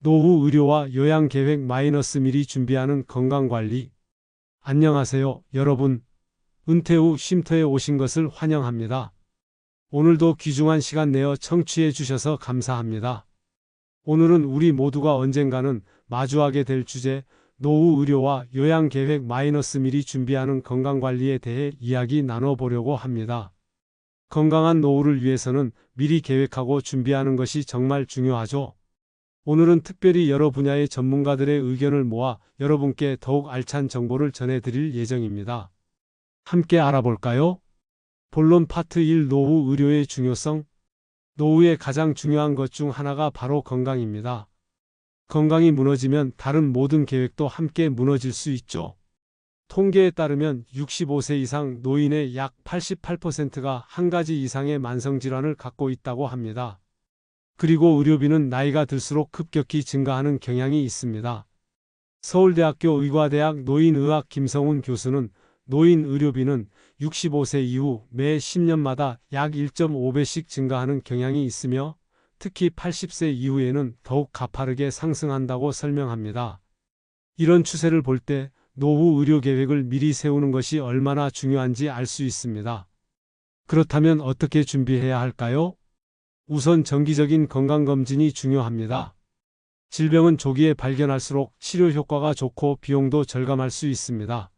노후 의료와 요양계획 마이너스 미리 준비하는 건강관리. 안녕하세요, 여러분. 은퇴 후 쉼터에 오신 것을 환영합니다. 오늘도 귀중한 시간 내어 청취해 주셔서 감사합니다. 오늘은 우리 모두가 언젠가는 마주하게 될 주제, 노후 의료와 요양계획 마이너스 미리 준비하는 건강관리에 대해 이야기 나눠보려고 합니다. 건강한 노후를 위해서는 미리 계획하고 준비하는 것이 정말 중요하죠. 오늘은 특별히 여러 분야의 전문가들의 의견을 모아 여러분께 더욱 알찬 정보를 전해드릴 예정입니다. 함께 알아볼까요? 본론 파트 1 노후 의료의 중요성. 노후의 가장 중요한 것 중 하나가 바로 건강입니다. 건강이 무너지면 다른 모든 계획도 함께 무너질 수 있죠. 통계에 따르면 65세 이상 노인의 약 88%가 한 가지 이상의 만성질환을 갖고 있다고 합니다. 그리고 의료비는 나이가 들수록 급격히 증가하는 경향이 있습니다. 서울대학교 의과대학 노인의학 김성훈 교수는 노인 의료비는 65세 이후 매 10년마다 약 1.5배씩 증가하는 경향이 있으며 특히 80세 이후에는 더욱 가파르게 상승한다고 설명합니다. 이런 추세를 볼 때 노후 의료 계획을 미리 세우는 것이 얼마나 중요한지 알 수 있습니다. 그렇다면 어떻게 준비해야 할까요? 우선 정기적인 건강검진이 중요합니다. 질병은 조기에 발견할수록 치료 효과가 좋고 비용도 절감할 수 있습니다.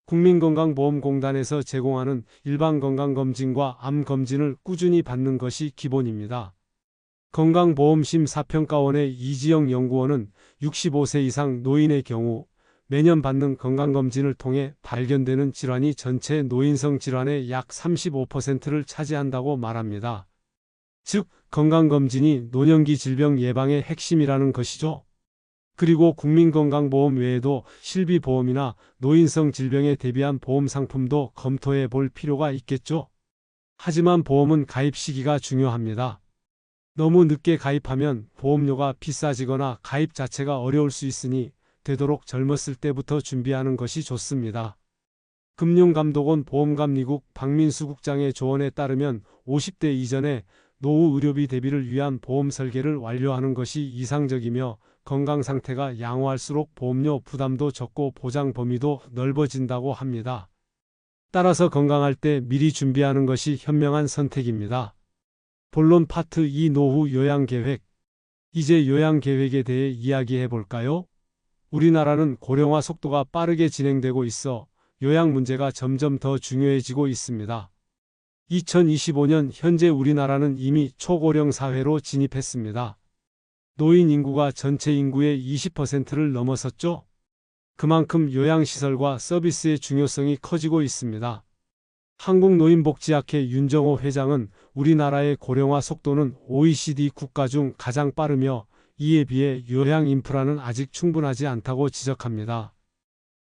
국민건강보험공단에서 제공하는 일반건강검진과 암검진을 꾸준히 받는 것이 기본입니다. 건강보험심사평가원의 이지영 연구원은 65세 이상 노인의 경우 매년 받는 건강검진을 통해 발견되는 질환이 전체 노인성 질환의 약 35%를 차지한다고 말합니다. 즉, 건강검진이 노년기 질병 예방의 핵심이라는 것이죠. 그리고 국민건강보험 외에도 실비보험이나 노인성 질병에 대비한 보험 상품도 검토해 볼 필요가 있겠죠. 하지만 보험은 가입 시기가 중요합니다. 너무 늦게 가입하면 보험료가 비싸지거나 가입 자체가 어려울 수 있으니 되도록 젊었을 때부터 준비하는 것이 좋습니다. 금융감독원 보험감리국 박민수 국장의 조언에 따르면 50대 이전에 노후 의료비 대비를 위한 보험 설계를 완료하는 것이 이상적이며 건강 상태가 양호할수록 보험료 부담도 적고 보장 범위도 넓어진다고 합니다. 따라서 건강할 때 미리 준비하는 것이 현명한 선택입니다. 본론 파트 2 노후 요양계획. 이제 요양계획에 대해 이야기해 볼까요? 우리나라는 고령화 속도가 빠르게 진행되고 있어 요양 문제가 점점 더 중요해지고 있습니다. 2025년 현재 우리나라는 이미 초고령 사회로 진입했습니다. 노인 인구가 전체 인구의 20%를 넘어섰죠. 그만큼 요양시설과 서비스의 중요성이 커지고 있습니다. 한국노인복지학회 윤정호 회장은 우리나라의 고령화 속도는 OECD 국가 중 가장 빠르며 이에 비해 요양 인프라는 아직 충분하지 않다고 지적합니다.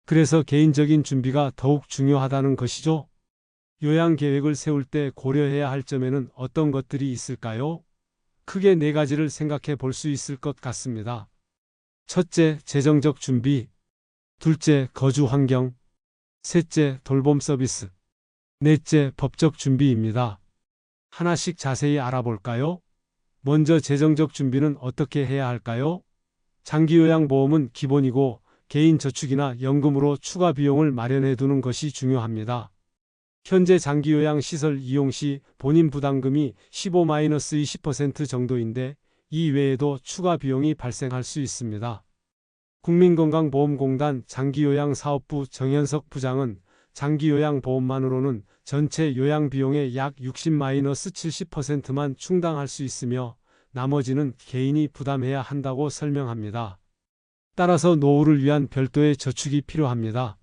그래서 개인적인 준비가 더욱 중요하다는 것이죠. 요양 계획을 세울 때 고려해야 할 점에는 어떤 것들이 있을까요? 크게 4가지를 생각해 볼 수 있을 것 같습니다. 첫째, 재정적 준비. 둘째, 거주 환경. 셋째, 돌봄 서비스. 넷째, 법적 준비입니다. 하나씩 자세히 알아볼까요? 먼저 재정적 준비는 어떻게 해야 할까요? 장기요양보험은 기본이고 개인 저축이나 연금으로 추가 비용을 마련해 두는 것이 중요합니다. 현재 장기요양 시설 이용 시 본인 부담금이 15-20% 정도인데 이 외에도 추가 비용이 발생할 수 있습니다. 국민건강보험공단 장기요양사업부 정현석 부장은 장기요양보험만으로는 전체 요양비용의 약 60-70%만 충당할 수 있으며 나머지는 개인이 부담해야 한다고 설명합니다. 따라서 노후를 위한 별도의 저축이 필요합니다.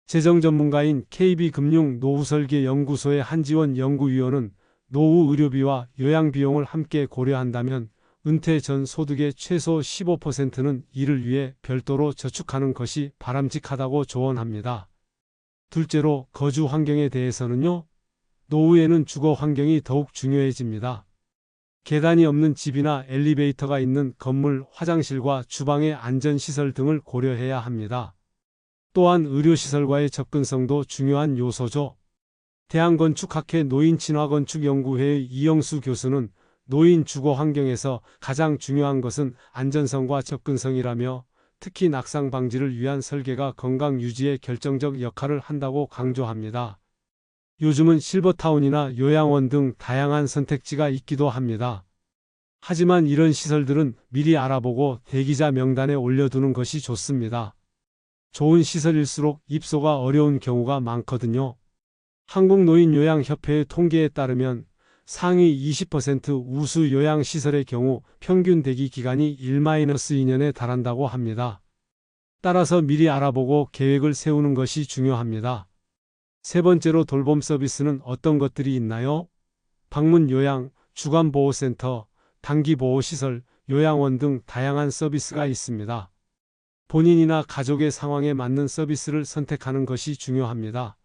재정 전문가인 KB금융 노후설계연구소의 한지원 연구위원은 노후 의료비와 요양비용을 함께 고려한다면 은퇴 전 소득의 최소 15%는 이를 위해 별도로 저축하는 것이 바람직하다고 조언합니다. 둘째로 거주 환경에 대해서는요. 노후에는 주거 환경이 더욱 중요해집니다. 계단이 없는 집이나 엘리베이터가 있는 건물, 화장실과 주방의 안전시설 등을 고려해야 합니다. 또한 의료시설과의 접근성도 중요한 요소죠. 대한건축학회 노인친화건축연구회의 이영수 교수는 노인 주거 환경에서 가장 중요한 것은 안전성과 접근성이라며 특히 낙상 방지를 위한 설계가 건강 유지에 결정적 역할을 한다고 강조합니다. 요즘은 실버타운이나 요양원 등 다양한 선택지가 있기도 합니다. 하지만 이런 시설들은 미리 알아보고 대기자 명단에 올려두는 것이 좋습니다. 좋은 시설일수록 입소가 어려운 경우가 많거든요. 한국노인요양협회의 통계에 따르면 상위 20% 우수 요양시설의 경우 평균 대기 기간이 1-2년에 달한다고 합니다. 따라서 미리 알아보고 계획을 세우는 것이 중요합니다. 세 번째로 돌봄 서비스는 어떤 것들이 있나요? 방문 요양, 주간보호센터, 단기보호시설, 요양원 등 다양한 서비스가 있습니다. 본인이나 가족의 상황에 맞는 서비스를 선택하는 것이 중요합니다.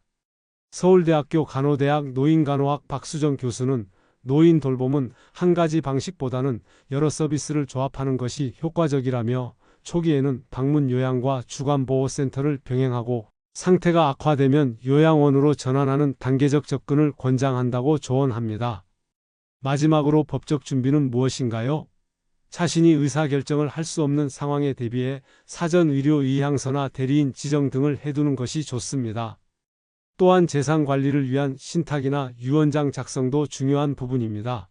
서울대학교 간호대학 노인간호학 박수정 교수는 노인 돌봄은 한 가지 방식보다는 여러 서비스를 조합하는 것이 효과적이라며 초기에는 방문 요양과 주간보호센터를 병행하고 상태가 악화되면 요양원으로 전환하는 단계적 접근을 권장한다고 조언합니다. 마지막으로 법적 준비는 무엇인가요? 자신이 의사결정을 할 수 없는 상황에 대비해 사전 의료 의향서나 대리인 지정 등을 해두는 것이 좋습니다. 또한 재산 관리를 위한 신탁이나 유언장 작성도 중요한 부분입니다.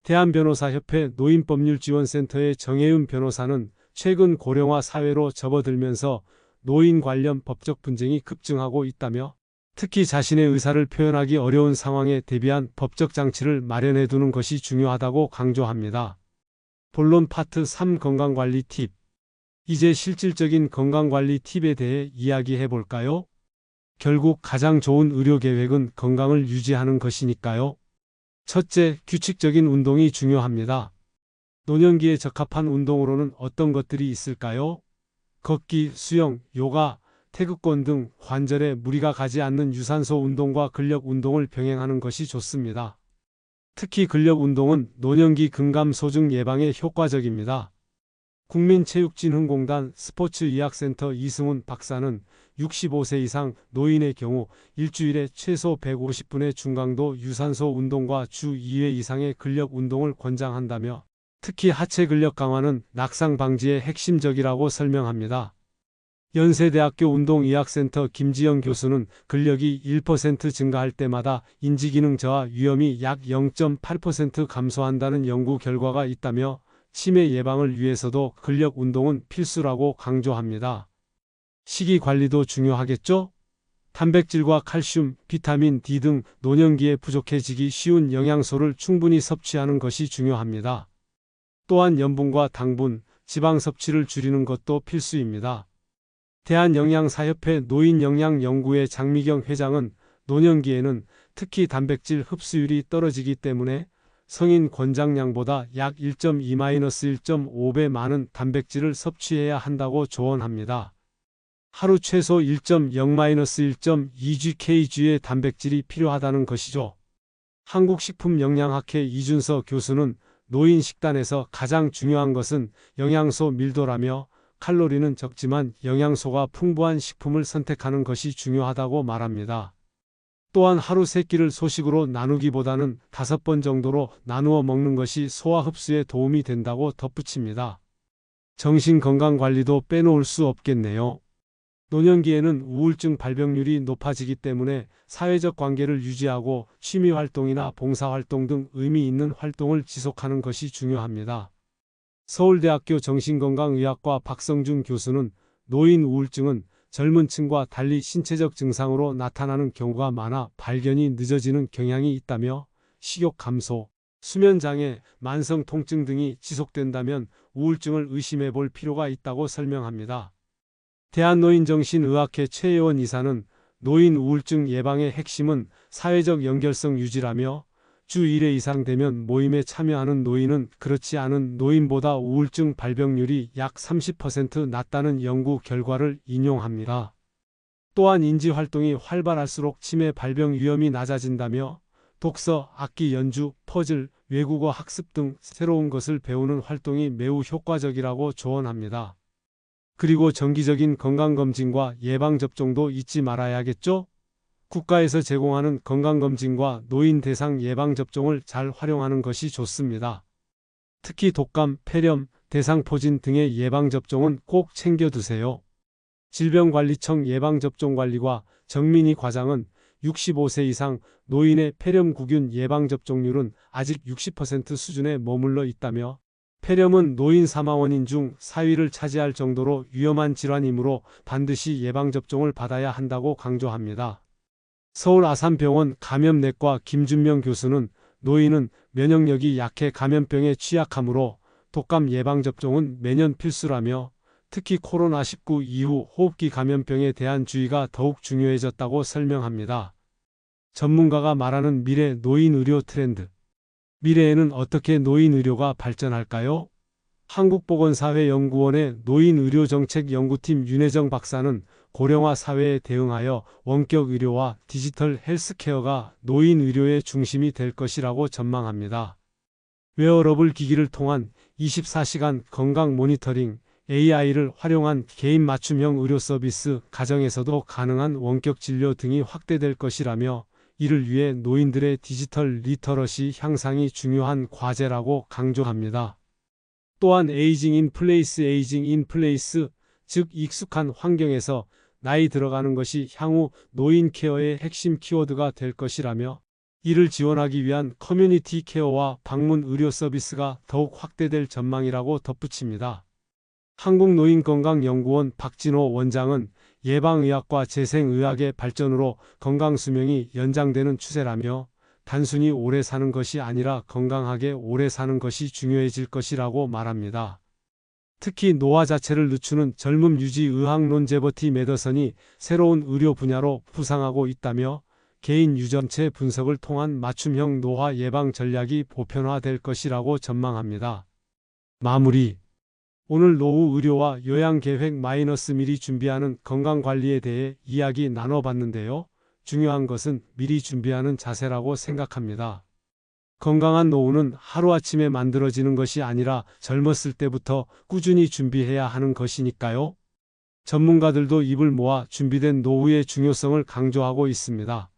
대한변호사협회 노인법률지원센터의 정혜은 변호사는 최근 고령화 사회로 접어들면서 노인 관련 법적 분쟁이 급증하고 있다며 특히 자신의 의사를 표현하기 어려운 상황에 대비한 법적 장치를 마련해 두는 것이 중요하다고 강조합니다. 본론 파트 3 건강관리 팁. 이제 실질적인 건강관리 팁에 대해 이야기해 볼까요? 결국 가장 좋은 의료계획은 건강을 유지하는 것이니까요. 첫째, 규칙적인 운동이 중요합니다. 노년기에 적합한 운동으로는 어떤 것들이 있을까요? 걷기, 수영, 요가, 태극권 등 관절에 무리가 가지 않는 유산소 운동과 근력 운동을 병행하는 것이 좋습니다. 특히 근력 운동은 노년기 근감소증 예방에 효과적입니다. 국민체육진흥공단 스포츠의학센터 이승훈 박사는 65세 이상 노인의 경우 일주일에 최소 150분의 중강도 유산소 운동과 주 2회 이상의 근력 운동을 권장한다며 특히 하체 근력 강화는 낙상 방지에 핵심적이라고 설명합니다. 연세대학교 운동의학센터 김지영 교수는 근력이 1% 증가할 때마다 인지기능 저하 위험이 약 0.8% 감소한다는 연구 결과가 있다며 치매 예방을 위해서도 근력 운동은 필수라고 강조합니다. 식이 관리도 중요하겠죠? 단백질과 칼슘, 비타민 D 등 노년기에 부족해지기 쉬운 영양소를 충분히 섭취하는 것이 중요합니다. 또한 염분과 당분, 지방 섭취를 줄이는 것도 필수입니다. 대한영양사협회 노인영양연구회 장미경 회장은 노년기에는 특히 단백질 흡수율이 떨어지기 때문에 성인 권장량보다 약 1.2-1.5배 많은 단백질을 섭취해야 한다고 조언합니다. 하루 최소 1.0-1.2gkg의 단백질이 필요하다는 것이죠. 한국식품영양학회 이준서 교수는 노인 식단에서 가장 중요한 것은 영양소 밀도라며 칼로리는 적지만 영양소가 풍부한 식품을 선택하는 것이 중요하다고 말합니다. 또한 하루 3끼를 소식으로 나누기보다는 5번 정도로 나누어 먹는 것이 소화 흡수에 도움이 된다고 덧붙입니다. 정신건강관리도 빼놓을 수 없겠네요. 노년기에는 우울증 발병률이 높아지기 때문에 사회적 관계를 유지하고 취미활동이나 봉사활동 등 의미 있는 활동을 지속하는 것이 중요합니다. 서울대학교 정신건강의학과 박성준 교수는 노인 우울증은 젊은 층과 달리 신체적 증상으로 나타나는 경우가 많아 발견이 늦어지는 경향이 있다며 식욕 감소, 수면장애, 만성 통증 등이 지속된다면 우울증을 의심해 볼 필요가 있다고 설명합니다. 대한노인정신의학회 최혜원 이사는 노인 우울증 예방의 핵심은 사회적 연결성 유지라며 주 1회 이상 되면 모임에 참여하는 노인은 그렇지 않은 노인보다 우울증 발병률이 약 30% 낮다는 연구 결과를 인용합니다. 또한 인지활동이 활발할수록 치매 발병 위험이 낮아진다며 독서, 악기 연주, 퍼즐, 외국어 학습 등 새로운 것을 배우는 활동이 매우 효과적이라고 조언합니다. 그리고 정기적인 건강검진과 예방접종도 잊지 말아야겠죠? 국가에서 제공하는 건강검진과 노인 대상 예방접종을 잘 활용하는 것이 좋습니다. 특히 독감, 폐렴, 대상포진 등의 예방접종은 꼭 챙겨두세요. 질병관리청 예방접종관리과 정민희 과장은 65세 이상 노인의 폐렴구균 예방접종률은 아직 60% 수준에 머물러 있다며 폐렴은 노인 사망 원인 중 4위를 차지할 정도로 위험한 질환이므로 반드시 예방접종을 받아야 한다고 강조합니다. 서울 아산병원 감염내과 김준명 교수는 노인은 면역력이 약해 감염병에 취약하므로 독감 예방접종은 매년 필수라며 특히 코로나19 이후 호흡기 감염병에 대한 주의가 더욱 중요해졌다고 설명합니다. 전문가가 말하는 미래 노인 의료 트렌드. 미래에는 어떻게 노인 의료가 발전할까요? 한국보건사회연구원의 노인의료정책연구팀 윤혜정 박사는 고령화 사회에 대응하여 원격 의료와 디지털 헬스케어가 노인 의료의 중심이 될 것이라고 전망합니다. 웨어러블 기기를 통한 24시간 건강 모니터링, AI를 활용한 개인 맞춤형 의료 서비스, 가정에서도 가능한 원격 진료 등이 확대될 것이라며 이를 위해 노인들의 디지털 리터러시 향상이 중요한 과제라고 강조합니다. 또한 에이징 인 플레이스, 즉 익숙한 환경에서 나이 들어가는 것이 향후 노인 케어의 핵심 키워드가 될 것이라며 이를 지원하기 위한 커뮤니티 케어와 방문 의료 서비스가 더욱 확대될 전망이라고 덧붙입니다. 한국노인건강연구원 박진호 원장은 예방의학과 재생의학의 발전으로 건강수명이 연장되는 추세라며 단순히 오래 사는 것이 아니라 건강하게 오래 사는 것이 중요해질 것이라고 말합니다. 특히 노화 자체를 늦추는 젊음 유지 의학 론제버티 메더선이 새로운 의료 분야로 부상하고 있다며 개인 유전체 분석을 통한 맞춤형 노화 예방 전략이 보편화될 것이라고 전망합니다. 마무리. 오늘 노후 의료와 요양계획 미리 준비하는 건강관리에 대해 이야기 나눠봤는데요. 중요한 것은 미리 준비하는 자세라고 생각합니다. 건강한 노후는 하루아침에 만들어지는 것이 아니라 젊었을 때부터 꾸준히 준비해야 하는 것이니까요. 전문가들도 입을 모아 준비된 노후의 중요성을 강조하고 있습니다.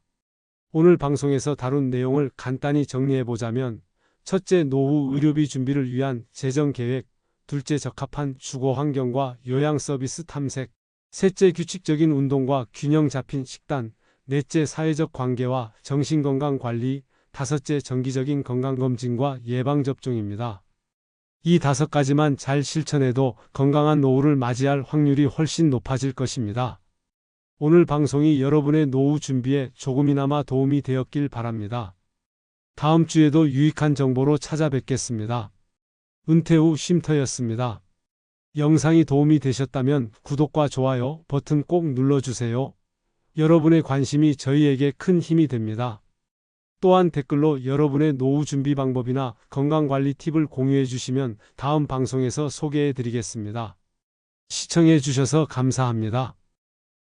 오늘 방송에서 다룬 내용을 간단히 정리해보자면 첫째, 노후 의료비 준비를 위한 재정계획, 둘째, 적합한 주거 환경과 요양 서비스 탐색, 셋째, 규칙적인 운동과 균형 잡힌 식단, 넷째, 사회적 관계와 정신건강 관리, 다섯째, 정기적인 건강검진과 예방접종입니다. 이 5가지만 잘 실천해도 건강한 노후를 맞이할 확률이 훨씬 높아질 것입니다. 오늘 방송이 여러분의 노후 준비에 조금이나마 도움이 되었길 바랍니다. 다음 주에도 유익한 정보로 찾아뵙겠습니다. 은퇴후 쉼터였습니다. 영상이 도움이 되셨다면 구독과 좋아요 버튼 꼭 눌러주세요. 여러분의 관심이 저희에게 큰 힘이 됩니다. 또한 댓글로 여러분의 노후 준비 방법이나 건강관리 팁을 공유해 주시면 다음 방송에서 소개해 드리겠습니다. 시청해 주셔서 감사합니다.